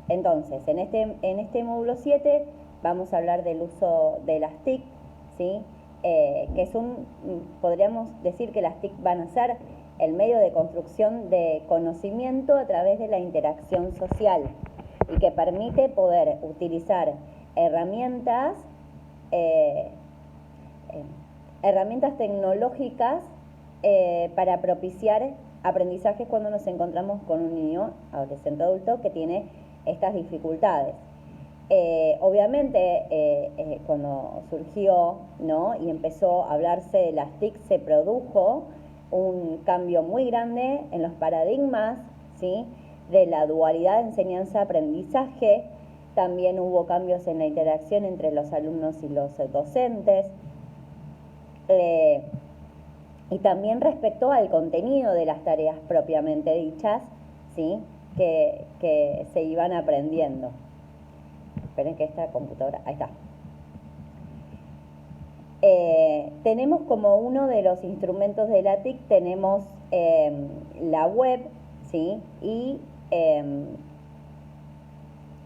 Entonces, en este módulo 7 vamos a hablar del uso de las TIC, ¿sí? Que es podríamos decir que las TIC van a ser el medio de construcción de conocimiento a través de la interacción social y que permite poder utilizar herramientas tecnológicas para propiciar aprendizajes cuando nos encontramos con un niño, adolescente, adulto que tiene estas dificultades. Obviamente, cuando surgió, ¿no?, y empezó a hablarse de las TIC, se produjo un cambio muy grande en los paradigmas, ¿sí?, de la dualidad de enseñanza-aprendizaje. También hubo cambios en la interacción entre los alumnos y los docentes. Y también respecto al contenido de las tareas propiamente dichas, ¿sí?, que se iban aprendiendo. Esperen que esta computadora, ahí está. Tenemos como uno de los instrumentos de la TIC, tenemos la web, ¿sí?, y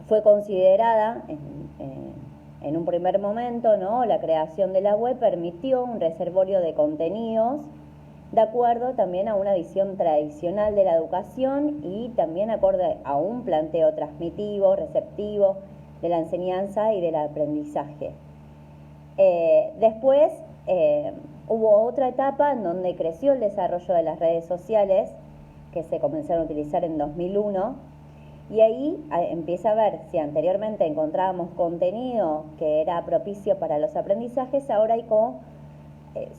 fue considerada en un primer momento, ¿no?, la creación de la web permitió un reservorio de contenidos de acuerdo también a una visión tradicional de la educación y también acorde a un planteo transmitivo, receptivo de la enseñanza y del aprendizaje. Después hubo otra etapa en donde creció el desarrollo de las redes sociales, que se comenzaron a utilizar en 2001, y ahí empieza a ver si anteriormente encontrábamos contenido que era propicio para los aprendizajes, ahora hay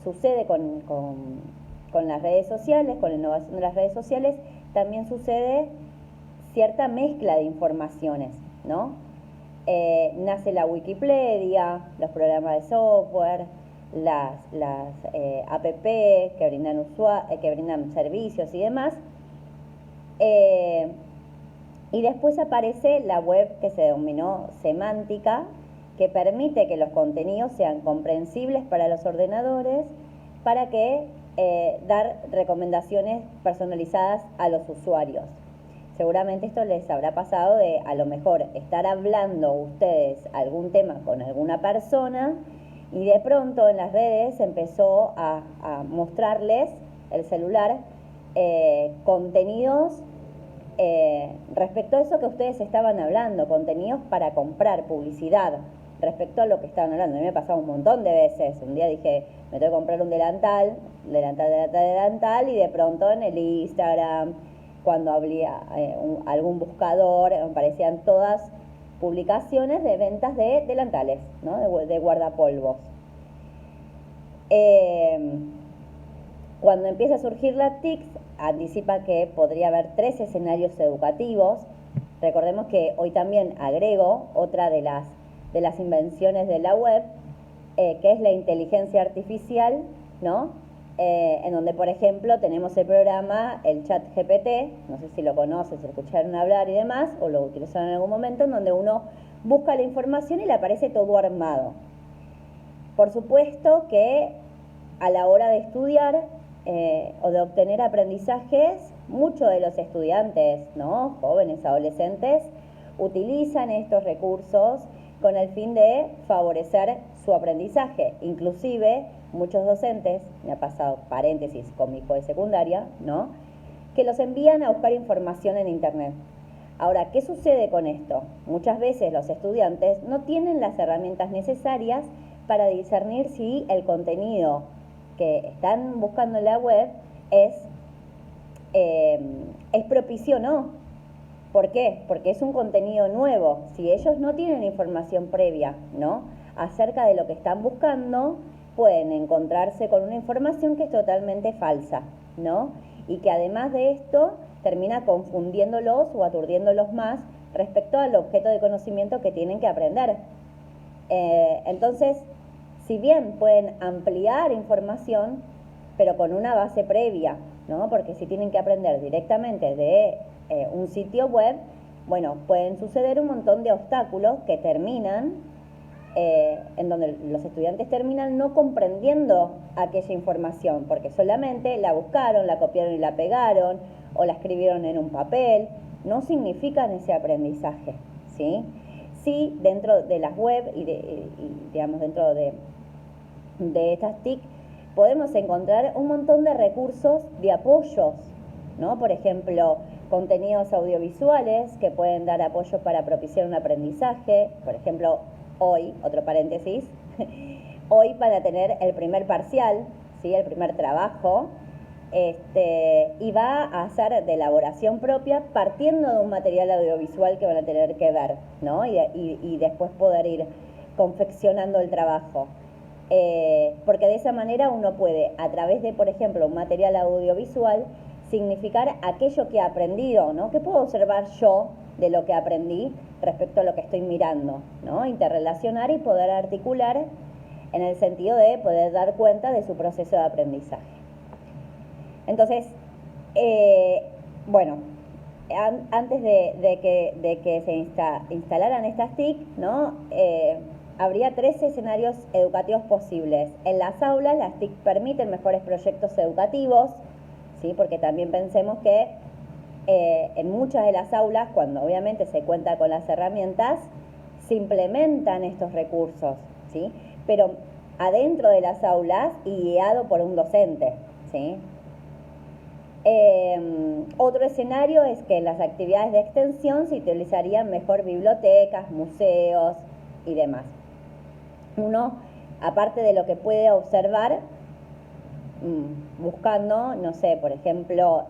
sucede con las redes sociales, con la innovación de las redes sociales, también sucede cierta mezcla de informaciones, ¿no? Nace la Wikipedia, los programas de software, las app que brindan servicios y demás. Y después aparece la web que se denominó semántica, que permite que los contenidos sean comprensibles para los ordenadores, para que dar recomendaciones personalizadas a los usuarios. Seguramente esto les habrá pasado de a lo mejor estar hablando ustedes algún tema con alguna persona y de pronto en las redes empezó a mostrarles el celular contenidos respecto a eso que ustedes estaban hablando, contenidos para comprar, publicidad, respecto a lo que estaban hablando. A mí me ha pasado un montón de veces. Un día dije, me tengo que comprar un delantal, y de pronto en el Instagram, cuando abría algún buscador, aparecían todas publicaciones de ventas de delantales, ¿no?, de guardapolvos. Cuando empieza a surgir la TIC, anticipa que podría haber 3 escenarios educativos. Recordemos que hoy también agrego otra de las invenciones de la web, que es la inteligencia artificial, ¿no? En donde, por ejemplo, tenemos el programa, el ChatGPT, no sé si lo conocen, si lo escucharon hablar y demás, o lo utilizaron en algún momento, en donde uno busca la información y le aparece todo armado. Por supuesto que a la hora de estudiar o de obtener aprendizajes, muchos de los estudiantes, ¿no?, jóvenes, adolescentes, utilizan estos recursos con el fin de favorecer su aprendizaje. Inclusive, muchos docentes, me ha pasado paréntesis con mi hijo de secundaria, ¿no?, que los envían a buscar información en internet. Ahora, ¿qué sucede con esto? Muchas veces los estudiantes no tienen las herramientas necesarias para discernir si el contenido que están buscando en la web es propicio o no. ¿Por qué? Porque es un contenido nuevo. Si ellos no tienen información previa, ¿no?, acerca de lo que están buscando, pueden encontrarse con una información que es totalmente falsa, ¿no?, y que además de esto termina confundiéndolos o aturdiéndolos más respecto al objeto de conocimiento que tienen que aprender. Entonces, si bien pueden ampliar información, pero con una base previa, ¿no?, porque si tienen que aprender directamente de un sitio web, bueno, pueden suceder un montón de obstáculos que terminan, en donde los estudiantes terminan no comprendiendo aquella información, porque solamente la buscaron, la copiaron y la pegaron, o la escribieron en un papel, no significan ese aprendizaje, ¿sí? Sí, dentro de las web y digamos, dentro de estas TIC, podemos encontrar un montón de recursos de apoyos, ¿no? Por ejemplo, contenidos audiovisuales que pueden dar apoyo para propiciar un aprendizaje. Por ejemplo, hoy, otro paréntesis, hoy para tener el primer parcial, ¿sí? El primer trabajo, y va a ser de elaboración propia partiendo de un material audiovisual que van a tener que ver, ¿no? Y después poder ir confeccionando el trabajo. Porque de esa manera uno puede, a través de, por ejemplo, un material audiovisual, significar aquello que he aprendido, ¿no? ¿Qué puedo observar yo de lo que aprendí respecto a lo que estoy mirando, ¿no? Interrelacionar y poder articular en el sentido de poder dar cuenta de su proceso de aprendizaje. Entonces, bueno, antes de que se instalaran estas TIC, ¿no? Habría 3 escenarios educativos posibles. En las aulas, las TIC permiten mejores proyectos educativos, ¿sí? Porque también pensemos que en muchas de las aulas, cuando obviamente se cuenta con las herramientas, se implementan estos recursos, ¿sí? Pero adentro de las aulas y guiado por un docente, ¿sí? Otro escenario es que en las actividades de extensión se utilizarían mejor bibliotecas, museos y demás. Uno, aparte de lo que puede observar, buscando, no sé, por ejemplo,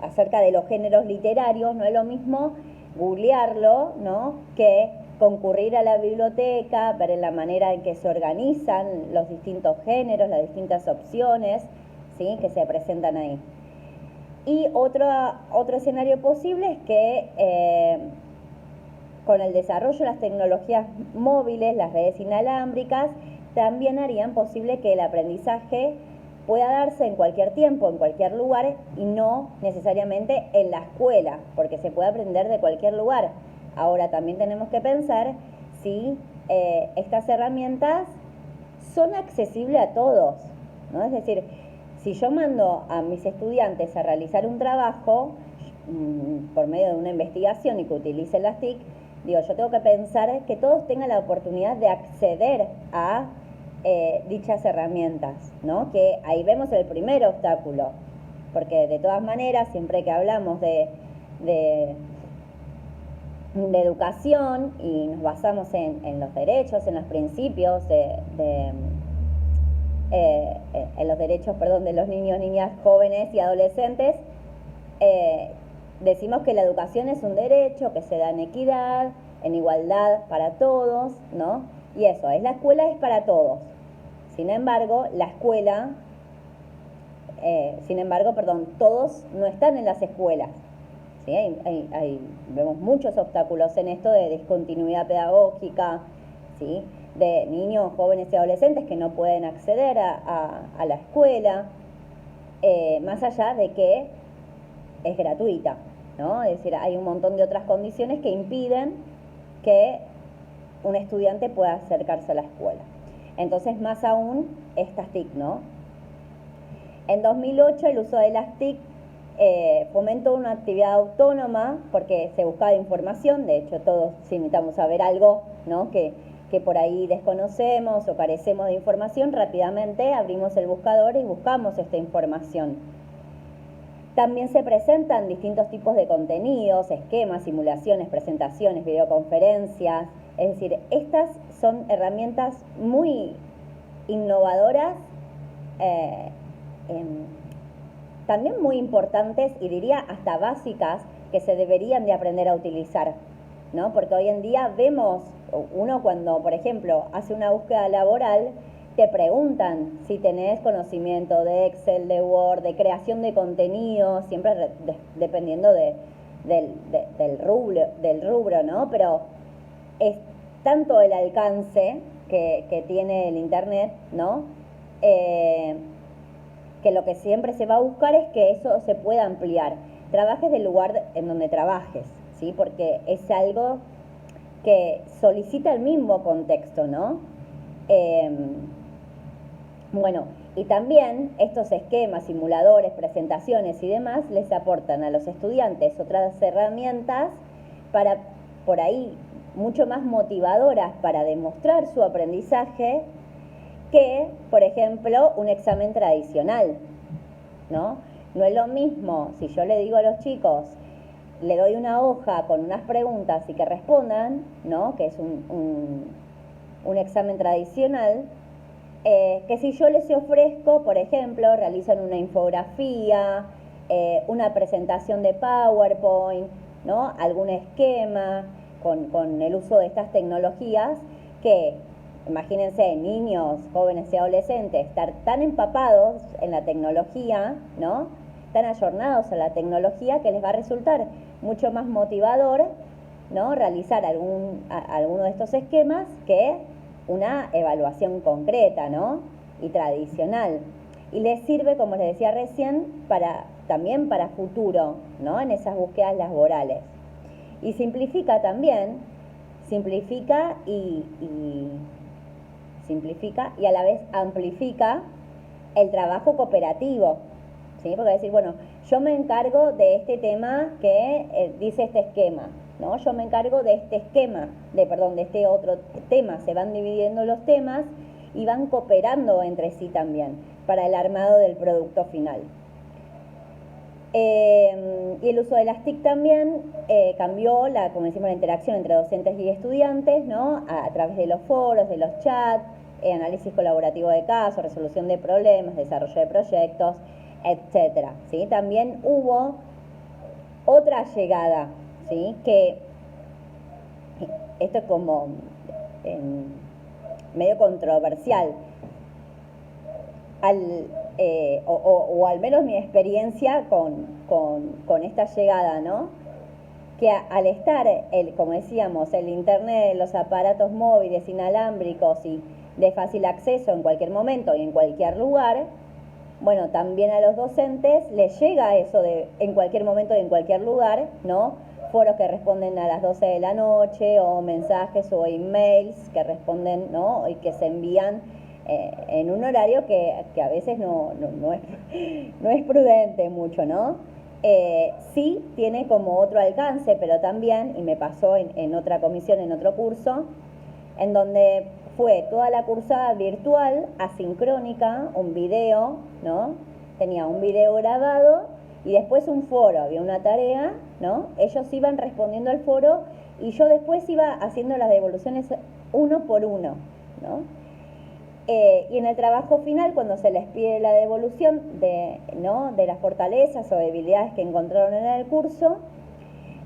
acerca de los géneros literarios, no es lo mismo googlearlo, ¿no? Que concurrir a la biblioteca, ver la manera en que se organizan los distintos géneros, las distintas opciones, ¿sí? Que se presentan ahí. Y otro escenario posible es que con el desarrollo de las tecnologías móviles, las redes inalámbricas, también harían posible que el aprendizaje pueda darse en cualquier tiempo, en cualquier lugar, y no necesariamente en la escuela, porque se puede aprender de cualquier lugar. Ahora también tenemos que pensar si estas herramientas son accesibles a todos, ¿no? Es decir, si yo mando a mis estudiantes a realizar un trabajo por medio de una investigación y que utilicen las TIC, digo, yo tengo que pensar que todos tengan la oportunidad de acceder a dichas herramientas, ¿no? Que ahí vemos el primer obstáculo, porque de todas maneras, siempre que hablamos de educación y nos basamos en los derechos, en los principios en los derechos, de los niños, niñas, jóvenes y adolescentes, decimos que la educación es un derecho que se da en equidad, en igualdad para todos, ¿no? Y eso, la escuela es para todos. Sin embargo, todos no están en las escuelas, ¿sí? Vemos muchos obstáculos en esto de discontinuidad pedagógica, ¿sí? De niños, jóvenes y adolescentes que no pueden acceder a la escuela, más allá de que es gratuita, ¿no? Es decir, hay un montón de otras condiciones que impiden que un estudiante pueda acercarse a la escuela. Entonces, más aún, estas TIC, ¿no? En 2008, el uso de las TIC fomentó una actividad autónoma porque se buscaba información. De hecho, todos, si necesitamos saber algo, ¿no? que por ahí desconocemos o carecemos de información, rápidamente abrimos el buscador y buscamos esta información. También se presentan distintos tipos de contenidos, esquemas, simulaciones, presentaciones, videoconferencias. Es decir, estas son herramientas muy innovadoras, también muy importantes y diría hasta básicas que se deberían de aprender a utilizar, ¿no? Porque hoy en día vemos, uno cuando, por ejemplo, hace una búsqueda laboral, te preguntan si tenés conocimiento de Excel, de Word, de creación de contenido, siempre dependiendo del rubro, ¿no? Pero es tanto el alcance que tiene el Internet, ¿no? Que lo que siempre se va a buscar es que eso se pueda ampliar. Trabajes del lugar en donde trabajes, ¿sí? Porque es algo que solicita el mismo contexto, ¿no? Bueno, Y también estos esquemas, simuladores, presentaciones y demás les aportan a los estudiantes otras herramientas para, por ahí, mucho más motivadoras para demostrar su aprendizaje que, por ejemplo, un examen tradicional, ¿no? No es lo mismo si yo le digo a los chicos, le doy una hoja con unas preguntas y que respondan, ¿no? Que es un examen tradicional, que si yo les ofrezco, por ejemplo, realizan una infografía, una presentación de PowerPoint, ¿no? Algún esquema con el uso de estas tecnologías que, imagínense, niños, jóvenes y adolescentes, estar tan empapados en la tecnología, ¿no? Tan ayornados a la tecnología que les va a resultar mucho más motivador, ¿no? Realizar alguno de estos esquemas que una evaluación concreta, ¿no? Y tradicional. Y les sirve, como les decía recién, también para futuro, ¿no? En esas búsquedas laborales. Y simplifica también, simplifica y a la vez amplifica el trabajo cooperativo, ¿sí? Porque decir, bueno, yo me encargo de este tema que dice este esquema, ¿no? Yo me encargo de este esquema, de este otro tema. Se van dividiendo los temas y van cooperando entre sí también para el armado del producto final. Y el uso de las TIC también cambió, como decimos, la interacción entre docentes y estudiantes, ¿no? A través de los foros, de los chats, análisis colaborativo de casos, resolución de problemas, desarrollo de proyectos, etcétera, ¿sí? También hubo otra llegada, ¿sí? Que esto es como medio controversial, o al menos mi experiencia con esta llegada, ¿no? Que al estar, como decíamos, el internet, los aparatos móviles inalámbricos y de fácil acceso en cualquier momento y en cualquier lugar, bueno, también a los docentes les llega eso de en cualquier momento y en cualquier lugar, ¿no? Foros que responden a las 12 de la noche, o mensajes o emails que responden, ¿no? Y que se envían en un horario que a veces no es prudente mucho, ¿no? Sí tiene como otro alcance, pero también, y me pasó en otra comisión, en otro curso, en donde fue toda la cursada virtual, asincrónica, un video, ¿no? Tenía un video grabado y después un foro, había una tarea, ¿no? Ellos iban respondiendo al foro y yo después iba haciendo las devoluciones uno por uno, ¿no? Y en el trabajo final, cuando se les pide la devolución ¿no? de las fortalezas o debilidades que encontraron en el curso,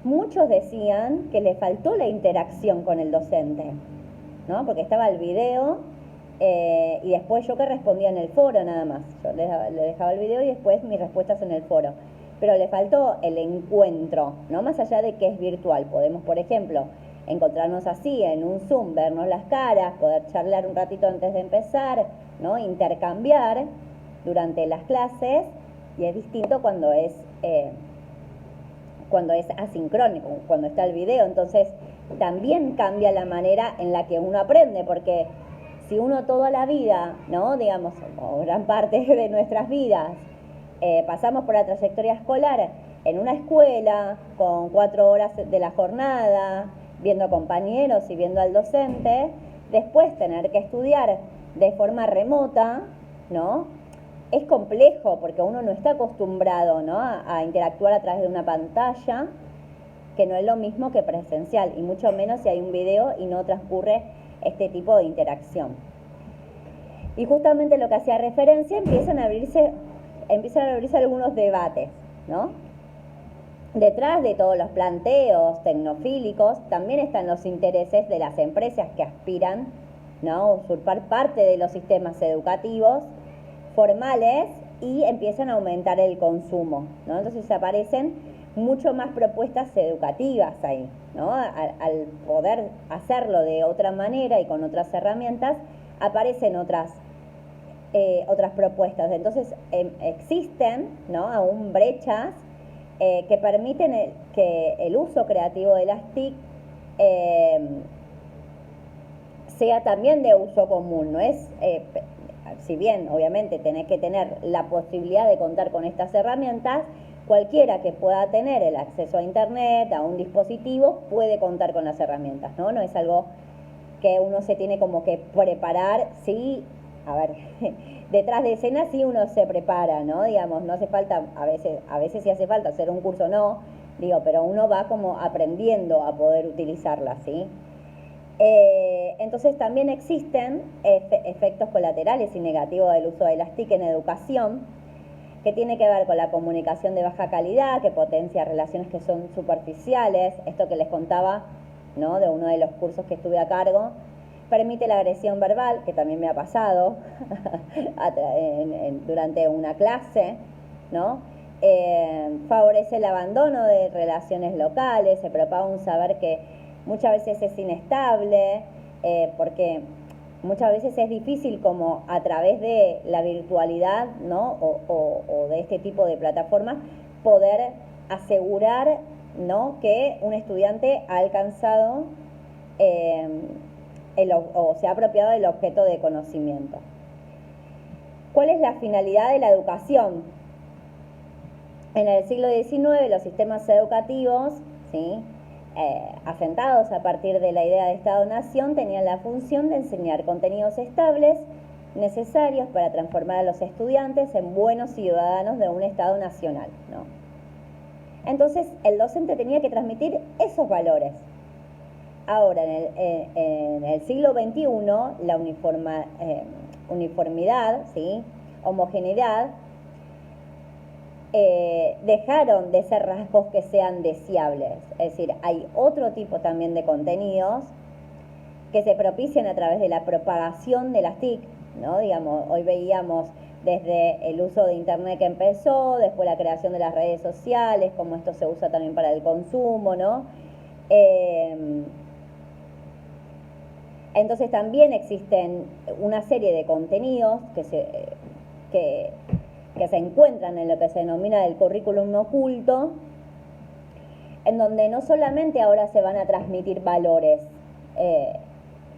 muchos decían que les faltó la interacción con el docente, ¿no? Porque estaba el video y después yo que respondía en el foro nada más. Yo le dejaba el video y después mis respuestas en el foro. Pero le faltó el encuentro, ¿no? Más allá de que es virtual. Podemos, por ejemplo, encontrarnos así en un Zoom, vernos las caras, poder charlar un ratito antes de empezar, ¿no? Intercambiar durante las clases, y es distinto cuando es asincrónico, cuando está el video. Entonces también cambia la manera en la que uno aprende, porque si uno toda la vida, ¿no? Digamos, o gran parte de nuestras vidas, pasamos por la trayectoria escolar en una escuela con 4 horas de la jornada, viendo a compañeros y viendo al docente, después tener que estudiar de forma remota, ¿no? Es complejo porque uno no está acostumbrado, ¿no? a interactuar a través de una pantalla, que no es lo mismo que presencial, y mucho menos si hay un video y no transcurre este tipo de interacción. Y justamente lo que hacía referencia, empiezan a abrirse algunos debates, ¿no? Detrás de todos los planteos tecnofílicos también están los intereses de las empresas que aspiran, ¿no? a usurpar parte de los sistemas educativos formales y empiezan a aumentar el consumo, ¿no? Entonces aparecen mucho más propuestas educativas ahí, ¿no? Al poder hacerlo de otra manera y con otras herramientas, aparecen otras propuestas. Entonces existen, ¿no? aún brechas que permiten que el uso creativo de las TIC sea también de uso común. No es, si bien obviamente tenés que tener la posibilidad de contar con estas herramientas, cualquiera que pueda tener el acceso a internet, a un dispositivo, puede contar con las herramientas, ¿no? No es algo que uno se tiene como que preparar, sí, a ver, detrás de escena sí uno se prepara, ¿no? Digamos, no hace falta, a veces sí hace falta hacer un curso, no, digo, pero uno va como aprendiendo a poder utilizarla, ¿sí? Entonces también existen efectos colaterales y negativos del uso de las TIC en educación, que tiene que ver con la comunicación de baja calidad, que potencia relaciones que son superficiales, esto que les contaba, ¿no? De uno de los cursos que estuve a cargo, permite la agresión verbal, que también me ha pasado durante una clase, ¿no? Favorece el abandono de relaciones locales, se propaga un saber que muchas veces es inestable, porque muchas veces es difícil como a través de la virtualidad, ¿no? o de este tipo de plataformas poder asegurar, ¿no? que un estudiante ha alcanzado o se ha apropiado del objeto de conocimiento. ¿Cuál es la finalidad de la educación? En el siglo XIX los sistemas educativos, ¿sí? Asentados a partir de la idea de Estado-Nación, tenían la función de enseñar contenidos estables necesarios para transformar a los estudiantes en buenos ciudadanos de un Estado nacional, ¿no? Entonces el docente tenía que transmitir esos valores. Ahora, en el siglo XXI, la uniformidad, ¿sí? Homogeneidad, dejaron de ser rasgos que sean deseables. Es decir, hay otro tipo también de contenidos que se propician a través de la propagación de las TIC, ¿no? Digamos, hoy veíamos desde el uso de internet que empezó, después la creación de las redes sociales, cómo esto se usa también para el consumo, ¿no? Entonces también existen una serie de contenidos que se encuentran en lo que se denomina el currículum oculto, en donde no solamente ahora se van a transmitir valores,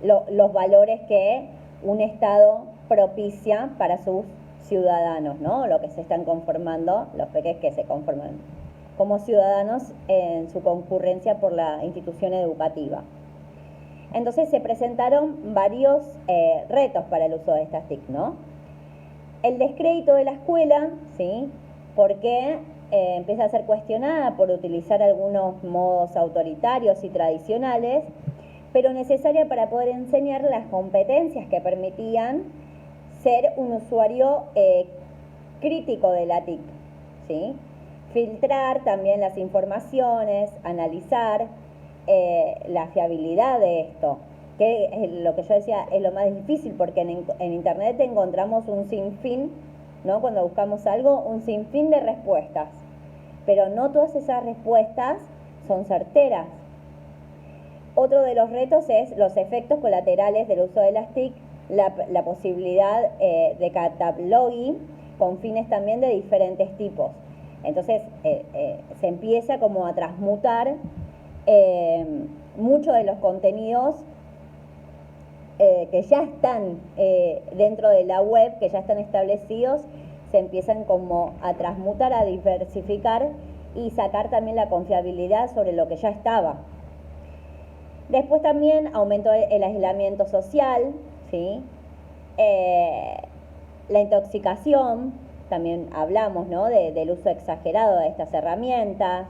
los valores que un Estado propicia para sus ciudadanos, ¿no? Lo que se están conformando, los peques que se conforman como ciudadanos en su concurrencia por la institución educativa. Entonces se presentaron varios retos para el uso de estas TIC, ¿no? El descrédito de la escuela, ¿sí? Porque empieza a ser cuestionada por utilizar algunos modos autoritarios y tradicionales, pero necesaria para poder enseñar las competencias que permitían ser un usuario crítico de la TIC, ¿sí? Filtrar también las informaciones, analizar la fiabilidad de esto, que es lo que yo decía, es lo más difícil, porque en internet encontramos un sinfín, ¿no? Cuando buscamos algo, un sinfín de respuestas, pero no todas esas respuestas son certeras. Otro de los retos es los efectos colaterales del uso de las TIC, la posibilidad de cataloging con fines también de diferentes tipos. Entonces se empieza como a transmutar muchos de los contenidos que ya están dentro de la web, que ya están establecidos, se empiezan como a transmutar, a diversificar y sacar también la confiabilidad sobre lo que ya estaba. Después también aumentó el aislamiento social, ¿sí? La intoxicación, también hablamos, ¿no? del uso exagerado de estas herramientas,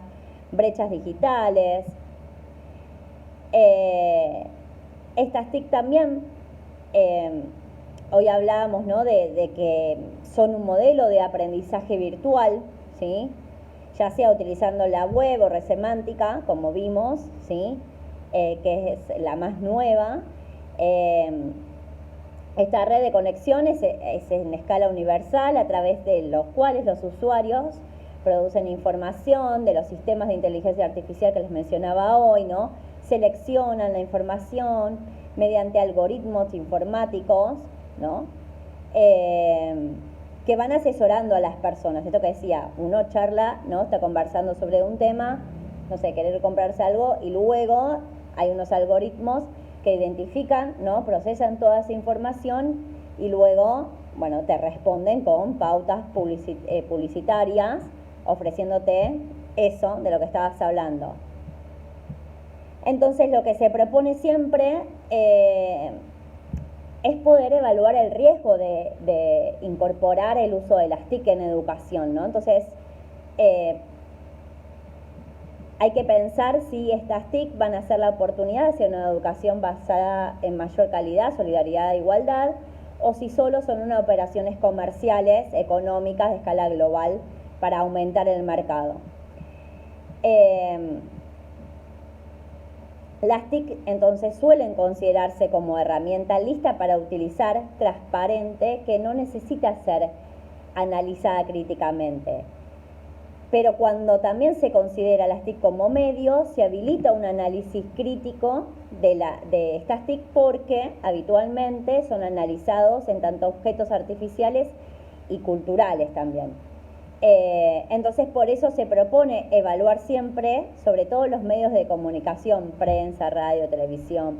brechas digitales. Estas TIC también, hoy hablábamos, ¿no? de que son un modelo de aprendizaje virtual, ¿sí? Ya sea utilizando la web o resemántica, como vimos, ¿sí? Que es la más nueva. Esta red de conexiones es en escala universal, a través de los cuales los usuarios producen información de los sistemas de inteligencia artificial que les mencionaba hoy, ¿no? Seleccionan la información mediante algoritmos informáticos, ¿no? Que van asesorando a las personas. Esto que decía, uno charla, ¿no? Está conversando sobre un tema, no sé, querer comprarse algo, y luego hay unos algoritmos que identifican, ¿no? Procesan toda esa información y luego bueno, te responden con pautas publicitarias, ofreciéndote eso de lo que estabas hablando. Entonces, lo que se propone siempre es poder evaluar el riesgo de incorporar el uso de las TIC en educación, ¿no? Entonces, hay que pensar si estas TIC van a ser la oportunidad hacia una educación basada en mayor calidad, solidaridad e igualdad, o si solo son unas operaciones comerciales, económicas, de escala global, para aumentar el mercado. Las TIC entonces suelen considerarse como herramienta lista para utilizar, transparente, que no necesita ser analizada críticamente. Pero cuando también se considera las TIC como medio, se habilita un análisis crítico de estas TIC porque habitualmente son analizados en tanto objetos artificiales y culturales también. Entonces, por eso se propone evaluar siempre, sobre todo los medios de comunicación, prensa, radio, televisión,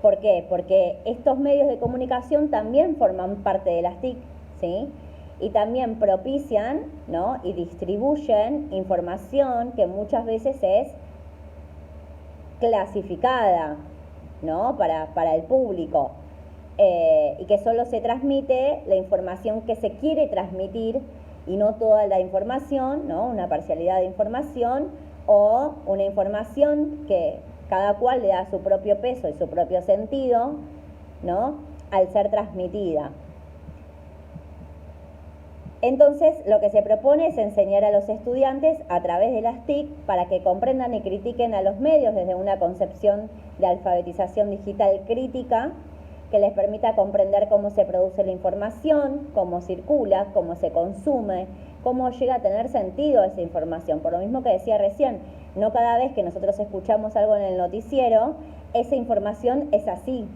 ¿por qué? Porque estos medios de comunicación también forman parte de las TIC, ¿sí? Y también propician, ¿no? Y distribuyen información que muchas veces es clasificada, ¿no? Para el público. Y que solo se transmite la información que se quiere transmitir y no toda la información, ¿no? Una parcialidad de información o una información que cada cual le da su propio peso y su propio sentido, ¿no? Al ser transmitida. Entonces, lo que se propone es enseñar a los estudiantes a través de las TIC para que comprendan y critiquen a los medios desde una concepción de alfabetización digital crítica que les permita comprender cómo se produce la información, cómo circula, cómo se consume, cómo llega a tener sentido esa información. Por lo mismo que decía recién, no cada vez que nosotros escuchamos algo en el noticiero, esa información es así,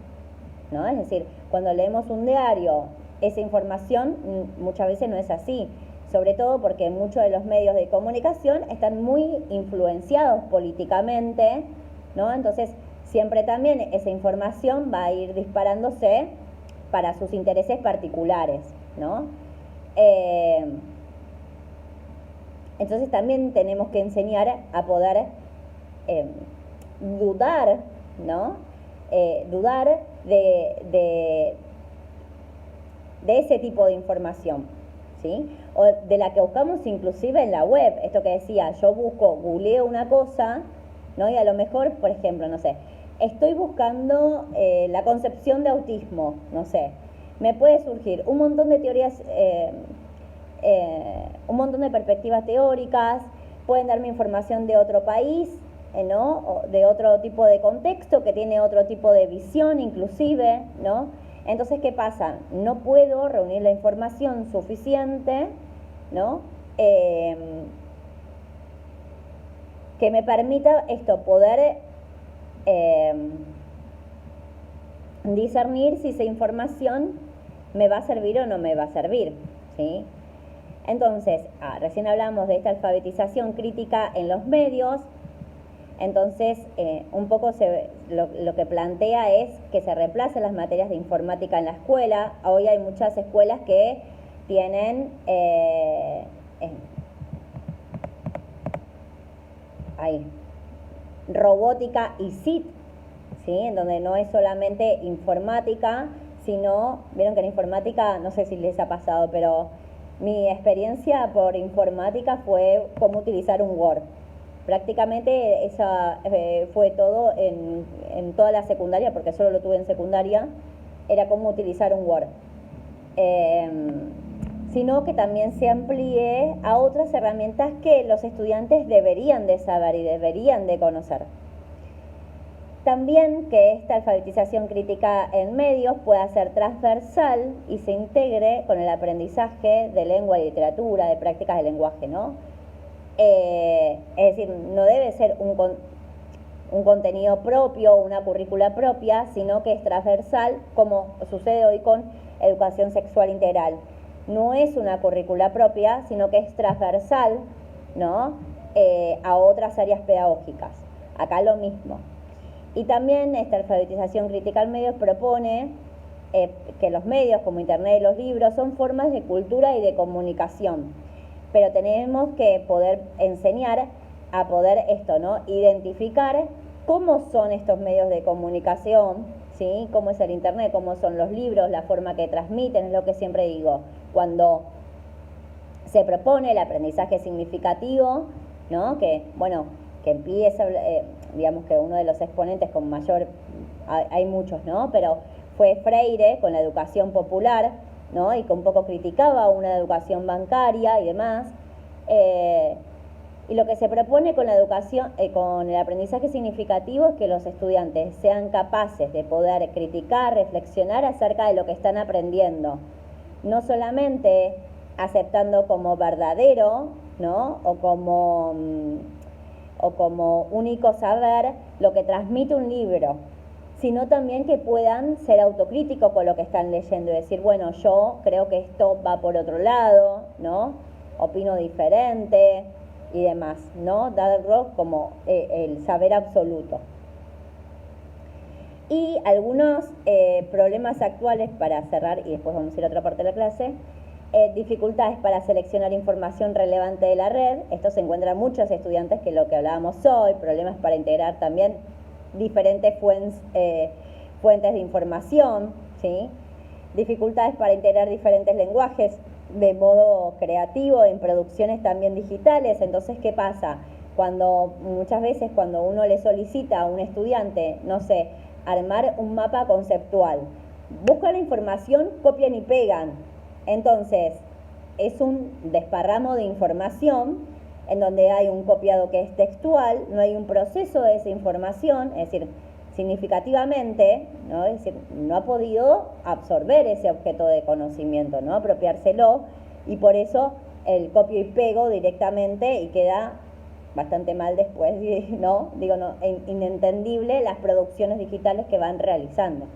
¿no? Es decir, cuando leemos un diario, esa información muchas veces no es así, sobre todo porque muchos de los medios de comunicación están muy influenciados políticamente, ¿no? Entonces, siempre también esa información va a ir disparándose para sus intereses particulares, ¿no? Entonces también tenemos que enseñar a poder dudar, ¿no? Dudar de ese tipo de información, ¿sí? O de la que buscamos inclusive en la web. Esto que decía, yo googleo una cosa, ¿no? Y a lo mejor, por ejemplo, no sé, estoy buscando la concepción de autismo, no sé, me puede surgir un montón de teorías, un montón de perspectivas teóricas, pueden darme información de otro país, ¿no? O de otro tipo de contexto, que tiene otro tipo de visión inclusive, ¿no? Entonces, ¿qué pasa? No puedo reunir la información suficiente, ¿no? Que me permita poder discernir si esa información me va a servir o no me va a servir, ¿sí? Entonces, recién hablamos de esta alfabetización crítica en los medios. Entonces, un poco lo que plantea es que se reemplacen las materias de informática en la escuela. Hoy hay muchas escuelas que tienen robótica y SIT, ¿sí? En donde no es solamente informática, sino, vieron que en informática, no sé si les ha pasado, pero mi experiencia por informática fue cómo utilizar un Word. Prácticamente esa fue todo en toda la secundaria, porque solo lo tuve en secundaria, era cómo utilizar un Word. Sino que también se amplíe a otras herramientas que los estudiantes deberían de saber y deberían de conocer. También que esta alfabetización crítica en medios pueda ser transversal y se integre con el aprendizaje de lengua y literatura, de prácticas de lenguaje, ¿no? Es decir, no debe ser un contenido propio, una currícula propia, sino que es transversal, como sucede hoy con educación sexual integral. No es una currícula propia, sino que es transversal, ¿no? A otras áreas pedagógicas. Acá lo mismo. Y también esta alfabetización crítica en medios propone que los medios como internet y los libros son formas de cultura y de comunicación, pero tenemos que poder enseñar a poder esto, ¿no? Identificar cómo son estos medios de comunicación, ¿sí? Cómo es el internet, cómo son los libros, la forma que transmiten, es lo que siempre digo. Cuando se propone el aprendizaje significativo, ¿no? Que, bueno, que empieza, digamos que uno de los exponentes con mayor, hay muchos, ¿no? Pero fue Freire con la educación popular, ¿no? Y que un poco criticaba una educación bancaria y demás. Y lo que se propone con la educación, con el aprendizaje significativo es que los estudiantes sean capaces de poder criticar, reflexionar acerca de lo que están aprendiendo. No solamente aceptando como verdadero, ¿no? O como único saber lo que transmite un libro, sino también que puedan ser autocríticos con lo que están leyendo y decir, bueno, yo creo que esto va por otro lado, ¿no? Opino diferente y demás, ¿no? Darlo como el saber absoluto. Y algunos problemas actuales para cerrar, y después vamos a ir a otra parte de la clase, dificultades para seleccionar información relevante de la red. Esto se encuentra en muchos estudiantes, que lo que hablábamos hoy, problemas para integrar también diferentes fuentes de información, ¿sí? Dificultades para integrar diferentes lenguajes de modo creativo en producciones también digitales. Entonces, ¿qué pasa? Muchas veces cuando uno le solicita a un estudiante, no sé, armar un mapa conceptual, buscan la información, copian y pegan. Entonces, es un desparramo de información en donde hay un copiado que es textual, no hay un proceso de esa información, es decir, significativamente, ¿no? Es decir, no ha podido absorber ese objeto de conocimiento, ¿no? Apropiárselo, y por eso el copio y pego directamente y queda bastante mal después, ¿no? Digo, no, inentendible las producciones digitales que van realizando.